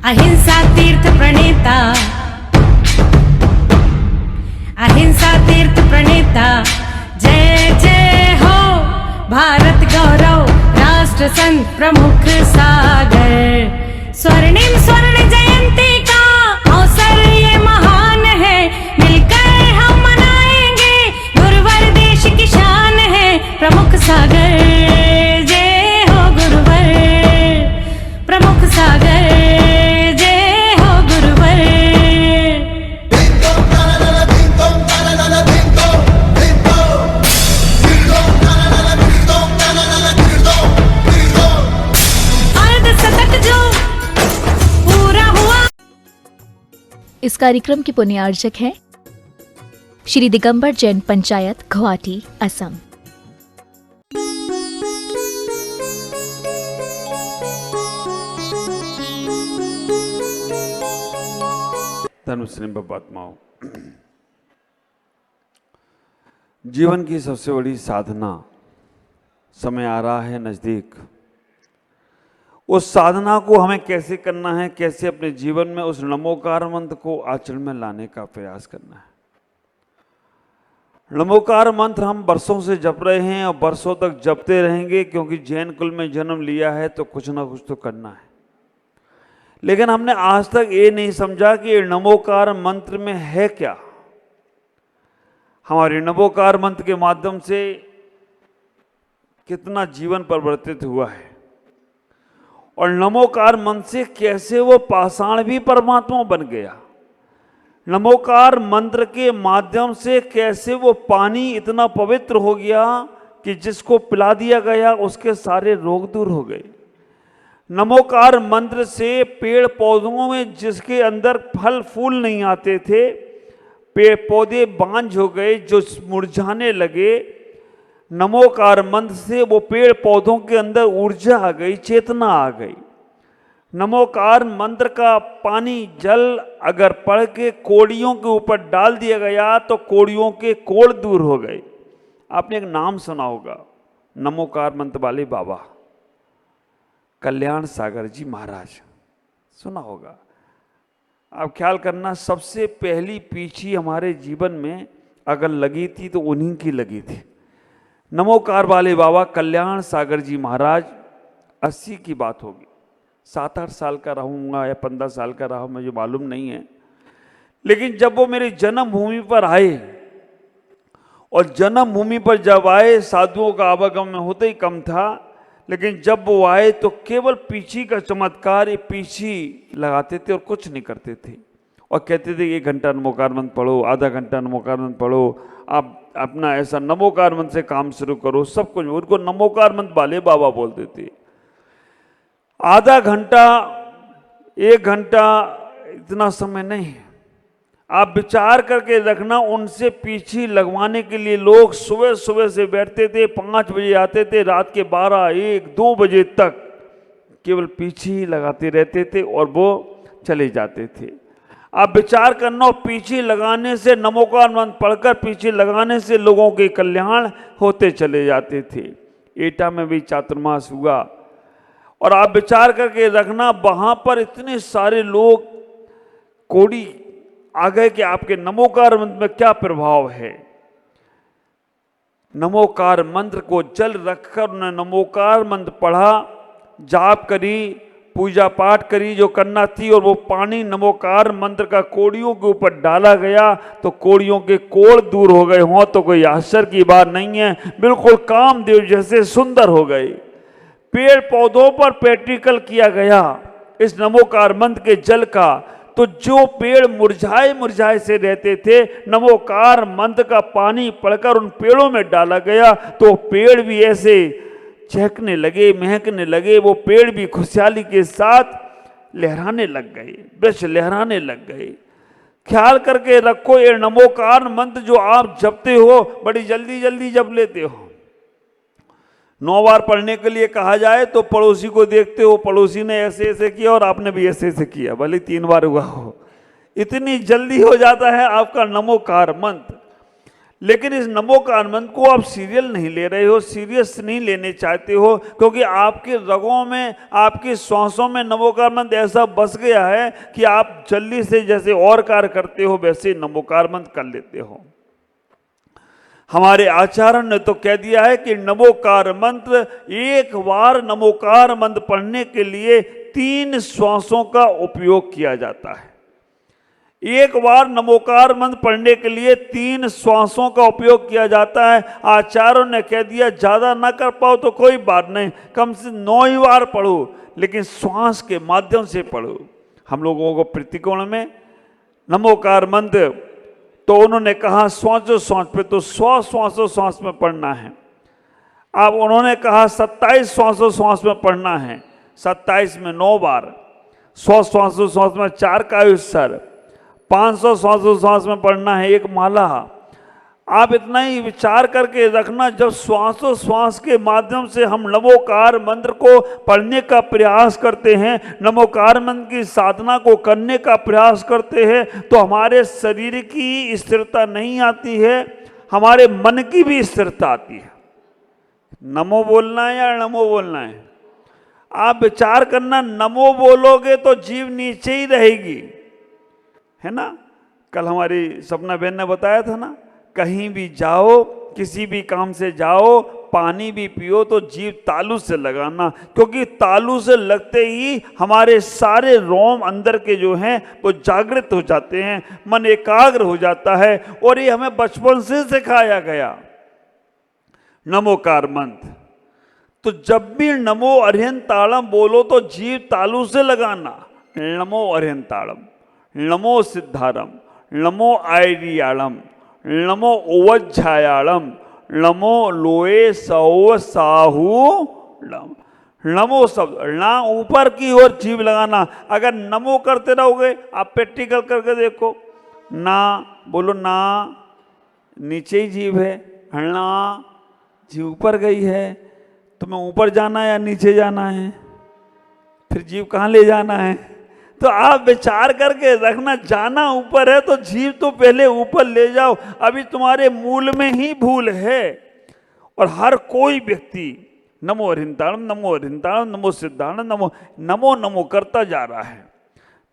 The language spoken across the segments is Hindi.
अहिंसा तीर्थ प्रणेता, अहिंसा तीर्थ प्रणेता, जय जय हो भारत गौरव राष्ट्र संत प्रमुख सागर। स्वर्णिम स्वर्ण जयंती का अवसर ये महान है, मिलकर हम मनाएंगे गुरुवर देश की शान है प्रमुख सागर। जय हो गुरुवर प्रमुख सागर, जय हो गुरुवर। अर्धशतक जो पूरा हुआ। इस कार्यक्रम के पुण्यार्चक हैं श्री दिगंबर जैन पंचायत गुवाहाटी, असम। धर्मस्नेही बात्माओं, जीवन की सबसे बड़ी साधना समय आ रहा है नजदीक। उस साधना को हमें कैसे करना है, कैसे अपने जीवन में उस नमोकार मंत्र को आचरण में लाने का प्रयास करना है। नमोकार मंत्र हम बरसों से जप रहे हैं और बरसों तक जपते रहेंगे, क्योंकि जैन कुल में जन्म लिया है तो कुछ ना कुछ तो करना है। लेकिन हमने आज तक ये नहीं समझा कि नमोकार मंत्र में है क्या। हमारे नमोकार मंत्र के माध्यम से कितना जीवन परिवर्तित हुआ है, और नमोकार मंत्र से कैसे वो पाषाण भी परमात्मा बन गया। नमोकार मंत्र के माध्यम से कैसे वो पानी इतना पवित्र हो गया कि जिसको पिला दिया गया उसके सारे रोग दूर हो गए। नमोकार मंत्र से पेड़ पौधों में जिसके अंदर फल फूल नहीं आते थे, पेड़ पौधे बांझ हो गए, जो मुरझाने लगे। नमोकार मंत्र से वो पेड़ पौधों के अंदर ऊर्जा आ गई, चेतना आ गई। नमोकार मंत्र का पानी जल अगर पढ़ के कोड़ियों के ऊपर डाल दिया गया तो कोड़ियों के कोड़ दूर हो गए। आपने एक नाम सुना होगा, नमोकार मंत्र वाले बाबा कल्याण सागर जी महाराज, सुना होगा। आप ख्याल करना, सबसे पहली पीछी हमारे जीवन में अगर लगी थी तो उन्हीं की लगी थी। नमोकार वाले बाबा कल्याण सागर जी महाराज, 80 की बात होगी, 7-8 साल का रहूँगा या 15 साल का रहा, मुझे मालूम नहीं है। लेकिन जब वो मेरी जन्मभूमि पर आए, और जन्मभूमि पर जब आए, साधुओं का आवागमन होते ही कम था, लेकिन जब वो आए तो केवल पीछी का चमत्कार, ये पीछी लगाते थे और कुछ नहीं करते थे, और कहते थे 1 घंटा नमोकार मंत्र पढ़ो, आधा घंटा नमोकार मंत्र पढ़ो, आप अपना ऐसा नमोकार मंत्र से काम शुरू करो, सब कुछ। उनको नमोकार मंत्र वाले बाबा बोलते थे। आधा घंटा 1 घंटा इतना समय नहीं है। आप विचार करके रखना, उनसे पीछी लगवाने के लिए लोग सुबह सुबह से बैठते थे, 5 बजे आते थे, रात के 12, 1, 2 बजे तक केवल पीछी लगाते रहते थे और वो चले जाते थे। आप विचार करना, पीछी लगाने से, नमोकार मंत्र पढ़कर पीछी लगाने से लोगों के कल्याण होते चले जाते थे। एटा में भी चातुर्मास हुआ, और आप विचार करके रखना, वहाँ पर इतने सारे लोग कोड़ी आ गए कि आपके नमोकार मंत्र में क्या प्रभाव है। नमोकार मंत्र को जल रखकर उन्होंने नमोकार मंत्र पढ़ा, जाप करी, पूजा पाठ करी जो करना थी, और वो पानी नमोकार मंत्र का कोड़ियों के ऊपर डाला गया तो कोड़ियों के कोड़ दूर हो गए हों तो कोई आश्चर्य की बात नहीं है। बिल्कुल कामदेव जैसे सुंदर हो गए। पेड़ पौधों पर प्रैक्टिकल किया गया इस नमोकार मंत्र के जल का, तो जो पेड़ मुरझाए मुरझाए से रहते थे, नमोकार मंत्र का पानी पड़कर उन पेड़ों में डाला गया तो पेड़ भी ऐसे चहकने लगे, महकने लगे। वो पेड़ भी खुशहाली के साथ लहराने लग गए, वृक्ष लहराने लग गए। ख्याल करके रखो, ये नमोकार मंत्र जो आप जपते हो, बड़ी जल्दी जल्दी जप लेते हो। 9 बार पढ़ने के लिए कहा जाए तो पड़ोसी को देखते हो, पड़ोसी ने ऐसे ऐसे किया और आपने भी ऐसे ऐसे किया, भले 3 बार हुआ हो। इतनी जल्दी हो जाता है आपका नमोकार मंत्र। लेकिन इस नमोकार मंत्र को आप सीरियल नहीं ले रहे हो, सीरियस नहीं लेने चाहते हो, क्योंकि आपके रगों में, आपकी श्वासों में नमोकार मंत्र ऐसा बस गया है कि आप जल्दी से जैसे और कार्य करते हो वैसे नमोकार मंत्र कर लेते हो। हमारे आचार्य ने तो कह दिया है कि नमोकार मंत्र, एक बार नमोकार मंत्र पढ़ने के लिए 3 श्वासों का उपयोग किया जाता है। एक बार नमोकार मंत्र पढ़ने के लिए 3 श्वासों का उपयोग किया जाता है। आचार्यों ने कह दिया ज़्यादा ना कर पाओ तो कोई बात नहीं, कम से 9 ही बार पढ़ो, लेकिन श्वास के माध्यम से पढ़ो। हम लोगों को प्रतिकोण में नमोकार मंत्र तो उन्होंने कहा श्वासोश्वास पे, तो 100 श्वासोश्वास में पढ़ना है। अब उन्होंने कहा 27 श्वासोश्वास में पढ़ना है, 27 में 9 बार, 100 श्वासोश्वास में 4 का उत्सर, 500 श्वासोश्वास में पढ़ना है 1 माला। आप इतना ही विचार करके रखना, जब श्वासोश्वास के माध्यम से हम नमोकार मंत्र को पढ़ने का प्रयास करते हैं, नमोकार मंत्र की साधना को करने का प्रयास करते हैं, तो हमारे शरीर की स्थिरता नहीं आती है, हमारे मन की भी स्थिरता आती है। नमो बोलना है या नमो बोलना है? आप विचार करना, नमो बोलोगे तो जीव नीचे ही रहेगी, है ना। कल हमारी सपना बहन ने बताया था ना, कहीं भी जाओ, किसी भी काम से जाओ, पानी भी पियो तो जीभ तालू से लगाना, क्योंकि तालू से लगते ही हमारे सारे रोम अंदर के जो हैं वो जागृत हो जाते हैं, मन एकाग्र हो जाता है। और ये हमें बचपन से सिखाया गया नमोकार मंत्र। तो जब भी नमो अर्हंताड़म बोलो तो जीभ तालू से लगाना। नमो अर्हंताड़म, नमो सिद्धारम, नमो आयरियाड़म, नमो ओवज्झायाड़म, नमो लोए सौ साहू लम। नमो शब्द ना ऊपर की ओर जीभ लगाना। अगर नमो करते रहोगे, आप प्रैक्टिकल करके देखो, ना बोलो ना, नीचे ही जीभ है, ना जीभ ऊपर गई है, तुम्हें ऊपर जाना है या नीचे जाना है? फिर जीभ कहाँ ले जाना है? तो आप विचार करके रखना, जाना ऊपर है तो जीभ तो पहले ऊपर ले जाओ, अभी तुम्हारे मूल में ही भूल है। और हर कोई व्यक्ति नमो अर्हंताड़म, नमो अर्हंताड़म, नमो सिद्धाड़म, नमो नमो नमो करता जा रहा है।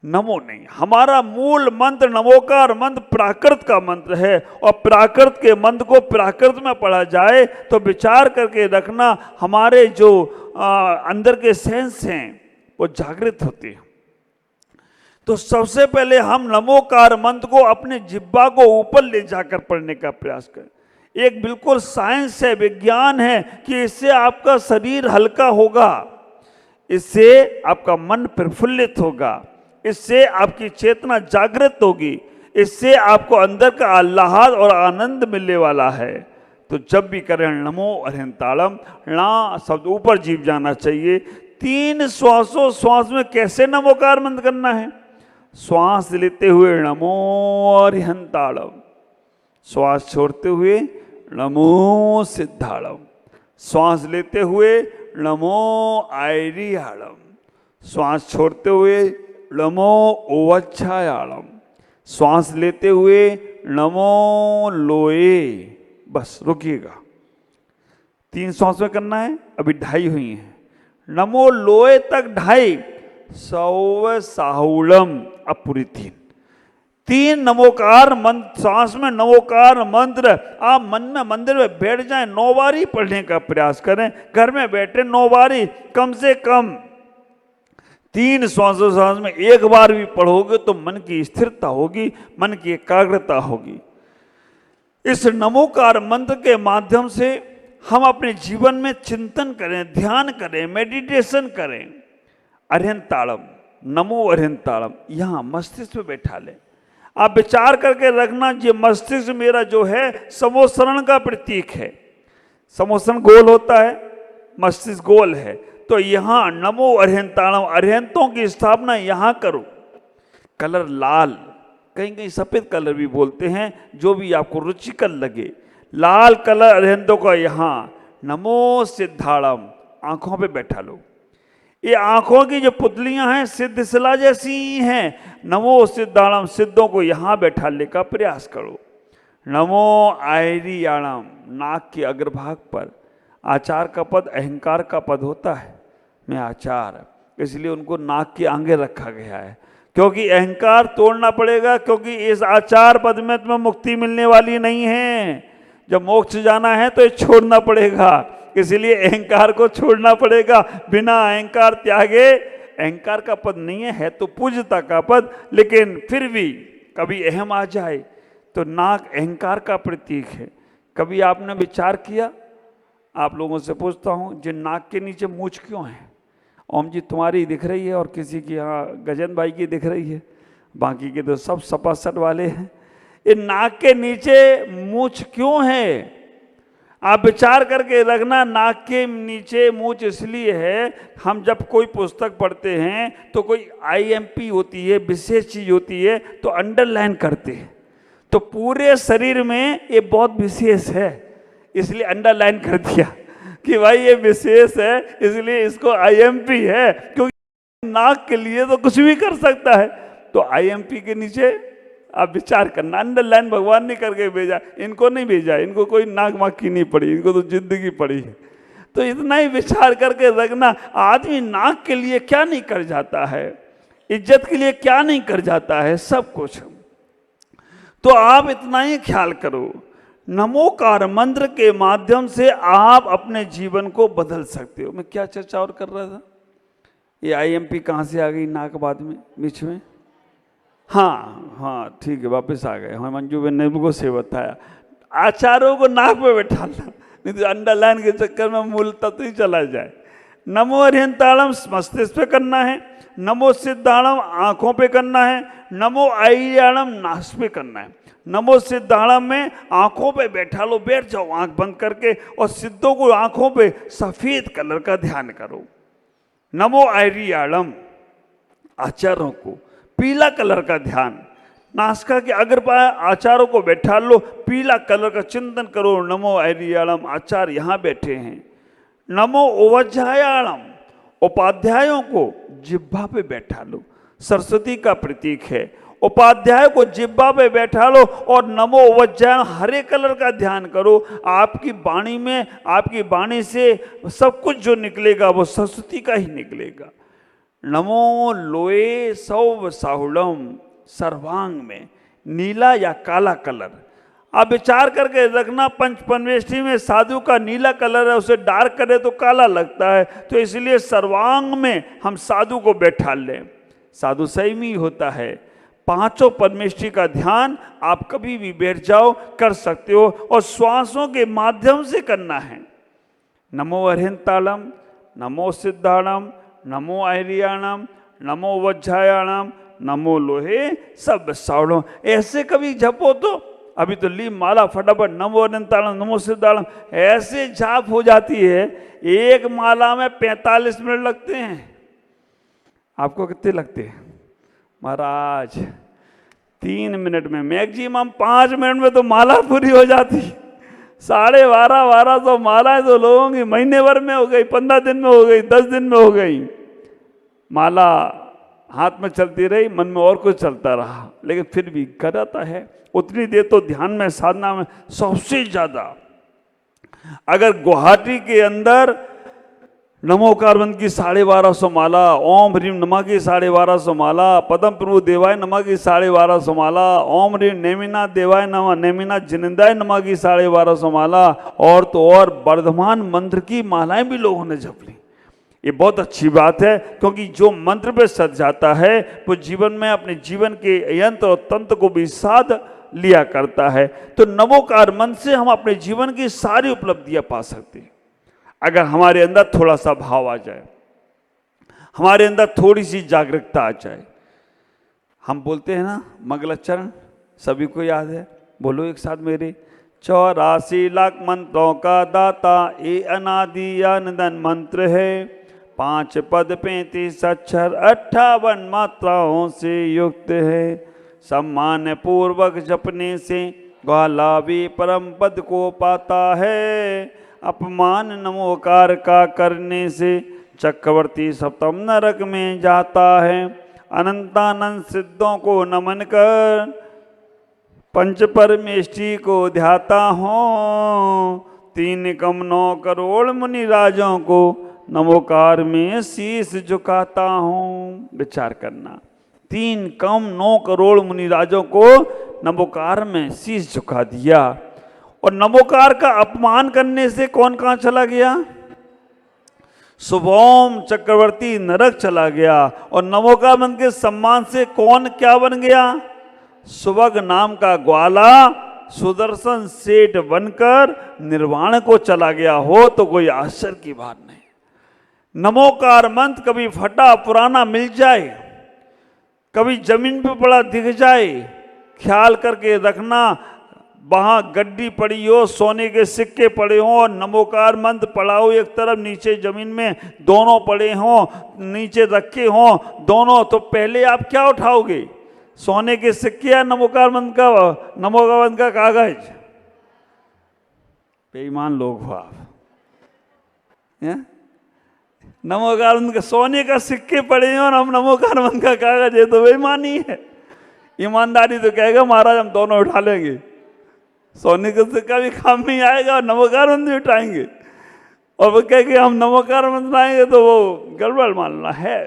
नमो नहीं, हमारा मूल मंत्र नमोकार मंत्र प्राकृत का मंत्र है, और प्राकृत के मंत्र को प्राकृत में पढ़ा जाए तो विचार करके रखना, हमारे जो अंदर के सेंस हैं वो जागृत होते हैं। तो सबसे पहले हम नमोकार मंत्र को अपने जिह्वा को ऊपर ले जाकर पढ़ने का प्रयास करें। एक बिल्कुल साइंस है, विज्ञान है कि इससे आपका शरीर हल्का होगा, इससे आपका मन प्रफुल्लित होगा, इससे आपकी चेतना जागृत होगी, इससे आपको अंदर का आह्लाद और आनंद मिलने वाला है। तो जब भी करें नमो अर्हंताड़म, ना शब्द ऊपर जीभ जाना चाहिए। 3 श्वासोश्वास में कैसे नमोकार मंत्र करना है? श्वास लेते हुए नमो अर्हंताड़म, श्वास छोड़ते हुए नमो सिद्धाड़म, श्वास लेते हुए नमो आयरियाड़म, श्वास छोड़ते हुए नमो ओवज्झायाड़म, श्वास लेते हुए नमो लोए। बस रुकिएगा, 3 श्वास में करना है, अभी 2.5 हुई है। नमो लोए तक 2.5, सौ साहुलम, अब पूरी 3 नमोकार मंत्र, सांस में नमोकार मंत्र। आप मन में मंदिर में बैठ जाएं, 9 बार ही पढ़ने का प्रयास करें, घर में बैठे 9 बार ही, कम से कम 3 श्वासोश्वास में 1 बार भी पढ़ोगे तो मन की स्थिरता होगी, मन की एकाग्रता होगी। इस नमोकार मंत्र के माध्यम से हम अपने जीवन में चिंतन करें, ध्यान करें, मेडिटेशन करें। अर्हंताड़म, नमो अर्हंताड़म, यहाँ मस्तिष्क में बैठा ले। आप विचार करके रखना, ये मस्तिष्क मेरा जो है समोसरण का प्रतीक है। समोसरण गोल होता है, मस्तिष्क गोल है, तो यहाँ नमो अर्हंताड़म, अर्हंतों की स्थापना यहाँ करो। कलर लाल, कहीं कहीं सफ़ेद कलर भी बोलते हैं, जो भी आपको रुचिकर लगे। लाल कलर अर्हंतों का यहाँ नमो सिद्धाड़म, आंखों पे बैठा लो। ये आंखों की जो पुतलियां हैं सिद्ध शिला जैसी ही हैं। नमो सिद्धाड़म, सिद्धों को यहाँ बैठाने का प्रयास करो। नमो आयरियाणम, नाक के अग्रभाग पर आचार का पद अहंकार का पद होता है, मैं आचार, इसलिए उनको नाक के आगे रखा गया है, क्योंकि अहंकार तोड़ना पड़ेगा, क्योंकि इस आचार पद में तुम्हें मुक्ति मिलने वाली नहीं है। जब मोक्ष जाना है तो ये छोड़ना पड़ेगा, इसलिए अहंकार को छोड़ना पड़ेगा। बिना अहंकार त्यागे, अहंकार का पद नहीं है तो पूज्यता का पद, लेकिन फिर भी कभी अहम आ जाए तो नाक अहंकार का प्रतीक है। कभी आपने विचार किया, आप लोगों से पूछता हूँ, जिन नाक के नीचे मूंछ क्यों है? ओम जी तुम्हारी दिख रही है और किसी की यहाँ गजन भाई की दिख रही है, बाकी के तो सब सपासट वाले हैं। इन नाक के नीचे मूंछ क्यों है? आप विचार करके रखना, नाक के नीचे मूंछ इसलिए है, हम जब कोई पुस्तक पढ़ते हैं तो कोई आईएमपी होती है, विशेष चीज होती है, तो अंडरलाइन करते हैं। तो पूरे शरीर में ये बहुत विशेष है, इसलिए अंडरलाइन कर दिया कि भाई ये विशेष है, इसलिए इसको आईएमपी है, क्योंकि नाक के लिए तो कुछ भी कर सकता है। तो आईएमपी के नीचे आप विचार करना, अंडरलाइन भगवान ने करके भेजा, इनको नहीं भेजा, इनको कोई नाक माकी नहीं पड़ी, इनको तो जिंदगी पड़ी है। तो इतना ही विचार करके रखना, आदमी नाक के लिए क्या नहीं कर जाता है, इज्जत के लिए क्या नहीं कर जाता है, सब कुछ। तो आप इतना ही ख्याल करो, नमोकार मंत्र के माध्यम से आप अपने जीवन को बदल सकते हो। मैं क्या चर्चा और कर रहा था, ये आईएमपी कहाँ से आ गई नाक बाद में बीच में? हाँ ठीक है, वापस आ गए। हाँ, मंजू बहन ने को से बताया, आचारों को नाक पे बैठाना, नहीं तो अंडरलाइन के चक्कर में मूल तत्व ही चला जाए। नमो अरिहंताणम मस्तिष्क पे करना है, नमो सिद्धाणम आंखों पे करना है, नमो आयरियाणम नास पे करना है। नमो सिद्धाणम में आंखों पे बैठा लो, बैठ जाओ आंख बंद करके, और सिद्धों को आंखों पे सफेद कलर का ध्यान करो। नमो आयरियाणम आचारों को पीला कलर का ध्यान, नासिका के अग्रपाय आचारों को बैठा लो, पीला कलर का चिंतन करो। नमो आयरियाणम आचार यहाँ बैठे हैं। नमो ओवज्जायाणम उपाध्यायों को जिह्वा पे बैठा लो, सरस्वती का प्रतीक है। उपाध्याय को जिह्वा पे बैठा लो और नमो ओवज्जायाणम हरे कलर का ध्यान करो। आपकी वाणी में, आपकी वाणी से सब कुछ जो निकलेगा वो सरस्वती का ही निकलेगा। नमो लोए सौव साहुलम, सर्वांग में नीला या काला कलर। आप विचार करके रखना, पंचपरमेष्ठी में साधु का नीला कलर है, उसे डार्क करे तो काला लगता है, तो इसलिए सर्वांग में हम साधु को बैठा लें। साधु संयमी होता है। पांचों परमेष्ठी का ध्यान आप कभी भी बैठ जाओ, कर सकते हो, और श्वासों के माध्यम से करना है। नमो अरिहंताणम, नमो सिद्धाणम, नमो आयरियाणम, नमो वज्जायाणम, नमो लोहे सब सावड़ों। ऐसे कभी जपो तो, अभी तो ली माला फटाफट नमो अरिहंताणम नमो सिद्धाणम ऐसे जाप हो जाती है। एक माला में 45 मिनट लगते हैं। आपको कितने लगते हैं महाराज? 3 मिनट में, मैक्सिमम 5 मिनट में तो माला पूरी हो जाती। 12,500 मालाएं तो लोगों की महीने भर में हो गई, 15 दिन में हो गई, 10 दिन में हो गई। माला हाथ में चलती रही, मन में और कुछ चलता रहा, लेकिन फिर भी कराता है उतनी देर। तो ध्यान में, साधना में सबसे ज्यादा, अगर गुवाहाटी के अंदर नमोकार मंत्र की 1250 माला, ओम ह्रीम नमः की 1250 माला, पदम प्रभु देवाय नमः की 1250 माला, ओम ह्रीम नेमिनाथ देवाय नमः, नेमिनाथ जिनेंद्राय नमः की 1250 माला, और तो और वर्धमान मंत्र की मालाएं भी लोगों ने जप ली। ये बहुत अच्छी बात है, क्योंकि जो मंत्र पे सज जाता है वो जीवन में अपने जीवन के यंत्र और तंत्र को भी साध लिया करता है। तो नमोकार मंत्र से हम अपने जीवन की सारी उपलब्धियां पा सकते हैं, अगर हमारे अंदर थोड़ा सा भाव आ जाए, हमारे अंदर थोड़ी सी जागरूकता आ जाए। हम बोलते हैं ना मंगलाचरण, सभी को याद है, बोलो एक साथ मेरे। 84 लाख मंत्रों का दाता ये अनादि अनंत मंत्र है, 5 पद 35 अक्षर 58 मात्राओं से युक्त है। सम्मान पूर्वक जपने से ग्वाला भी परम पद को पाता है, अपमान नमोकार का करने से चक्रवर्ती सप्तम नरक में जाता है। अनंतानंद सिद्धों को नमन कर पंच परमेष्टि को ध्याता हूँ, 3 कम 9 करोड़ मुनि राजों को नमोकार में शीश झुकाता हूँ। विचार करना, 3 कम 9 करोड़ मुनि राजों को नमोकार में शीश झुका दिया। और नमोकार का अपमान करने से कौन कहाँ चला गया? शुभोम चक्रवर्ती नरक चला गया। और नमोकार मंत्र के सम्मान से कौन क्या बन गया? सुभग नाम का ग्वाला सुदर्शन सेठ बनकर निर्वाण को चला गया हो तो कोई आश्चर्य की बात नहीं। नमोकार मंत्र कभी फटा पुराना मिल जाए, कभी जमीन पे पड़ा दिख जाए, ख्याल करके रखना, वहाँ गड्डी पड़ी हो, सोने के सिक्के पड़े हों और नमोकार मंत्र पड़ा हो एक तरफ, नीचे जमीन में दोनों पड़े हों, नीचे रखे हों दोनों, तो पहले आप क्या उठाओगे? सोने के सिक्के या नमोकार मंत्र का कागज? बेईमान लोग हो आप। नमोकार मंत्र का सोने का सिक्के पड़े हैं और हम नमोकार मंत्र का कागज है, तो बेईमानी है। ईमानदारी तो कहेगा महाराज हम दोनों उठा लेंगे, सोने का सिक्का भी काम नहीं आएगा और नमोकार मंत्र भी उठाएंगे। और वो कहे कि हम नमोकार मंत्र आएंगे तो वो गड़बड़ मानना है।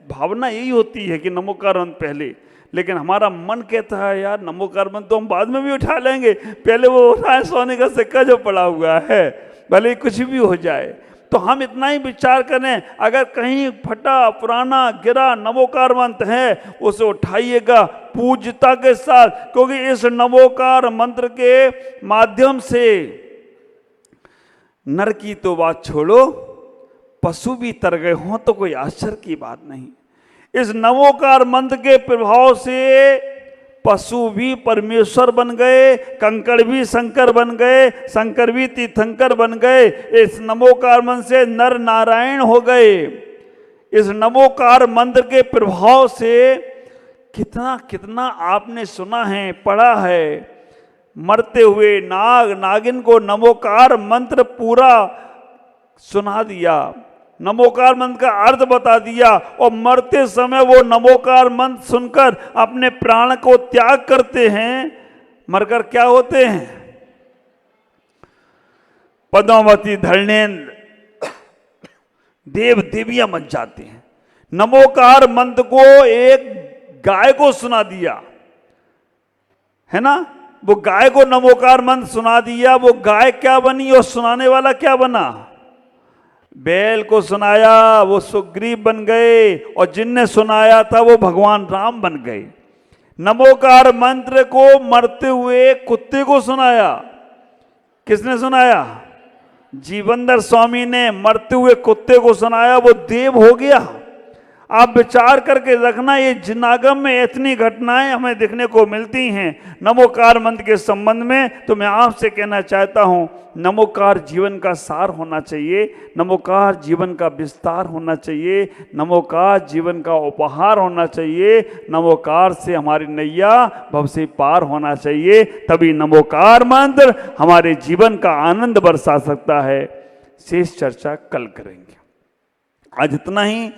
भावना यही होती है कि नमोकार मंत्र पहले, लेकिन हमारा मन कहता है यार नमोकार मंत्र तो हम बाद में भी उठा लेंगे, पहले वो उठाए सोने का सिक्का जो पड़ा हुआ है, भले कुछ भी हो जाए। तो हम इतना ही विचार करें, अगर कहीं फटा पुराना गिरा नमोकार मंत्र है उसे उठाइएगा पूज्यता के साथ, क्योंकि इस नमोकार मंत्र के माध्यम से नर की तो बात छोड़ो, पशु भी तर गए हों तो कोई आश्चर्य की बात नहीं। इस नमोकार मंत्र के प्रभाव से पशु भी परमेश्वर बन गए, कंकड़ भी शंकर बन गए, शंकर भी तीर्थंकर बन गए। इस नमोकार मंत्र से नर नारायण हो गए। इस नमोकार मंत्र के प्रभाव से कितना कितना आपने सुना है, पढ़ा है। मरते हुए नाग नागिन को नमोकार मंत्र पूरा सुना दिया, नमोकार मंत्र का अर्थ बता दिया, और मरते समय वो नमोकार मंत्र सुनकर अपने प्राण को त्याग करते हैं। मरकर क्या होते हैं? पद्मावती धरणेन्द्र देव देवियां बन जाते हैं। नमोकार मंत्र को एक गाय को सुना दिया है ना, वो गाय को नमोकार मंत्र सुना दिया, वो गाय क्या बनी और सुनाने वाला क्या बना? बैल को सुनाया वो सुग्रीव बन गए, और जिनने सुनाया था वो भगवान राम बन गए। नमोकार मंत्र को मरते हुए कुत्ते को सुनाया। किसने सुनाया? जीवनधर स्वामी ने मरते हुए कुत्ते को सुनाया, वो देव हो गया। आप विचार करके रखना, ये जिनागम में इतनी घटनाएं हमें देखने को मिलती हैं नमोकार मंत्र के संबंध में। तो मैं आपसे कहना चाहता हूं, नमोकार जीवन का सार होना चाहिए, नमोकार जीवन का विस्तार होना चाहिए, नमोकार जीवन का उपहार होना चाहिए, नमोकार से हमारी नैया भव से पार होना चाहिए। तभी नमोकार मंत्र हमारे जीवन का आनंद बरसा सकता है। शेष चर्चा कल करेंगे। आज इतना ही,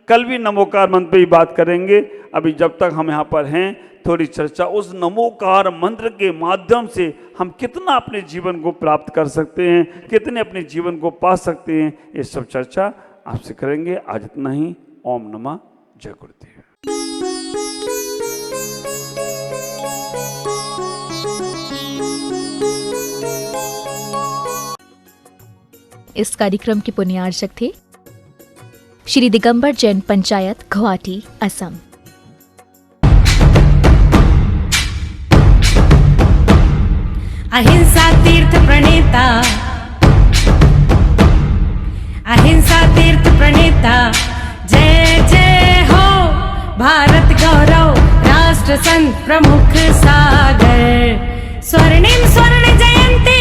कल भी नमोकार मंत्र पे ही बात करेंगे। अभी जब तक हम यहाँ पर हैं, थोड़ी चर्चा उस नमोकार मंत्र के माध्यम से हम कितना अपने जीवन को प्राप्त कर सकते हैं, कितने अपने जीवन को पा सकते हैं, ये सब चर्चा आपसे करेंगे। आज इतना ही। ओम नमः जय गुरुदेव। इस कार्यक्रम के पुण्यार्चक थे श्री दिगंबर जैन पंचायत, गुवाहाटी, असम। अहिंसा तीर्थ प्रणेता, अहिंसा तीर्थ प्रणेता, जय जय हो भारत गौरव, राष्ट्र संत प्रमुख सागर, स्वर्णिम स्वर्ण जयंती।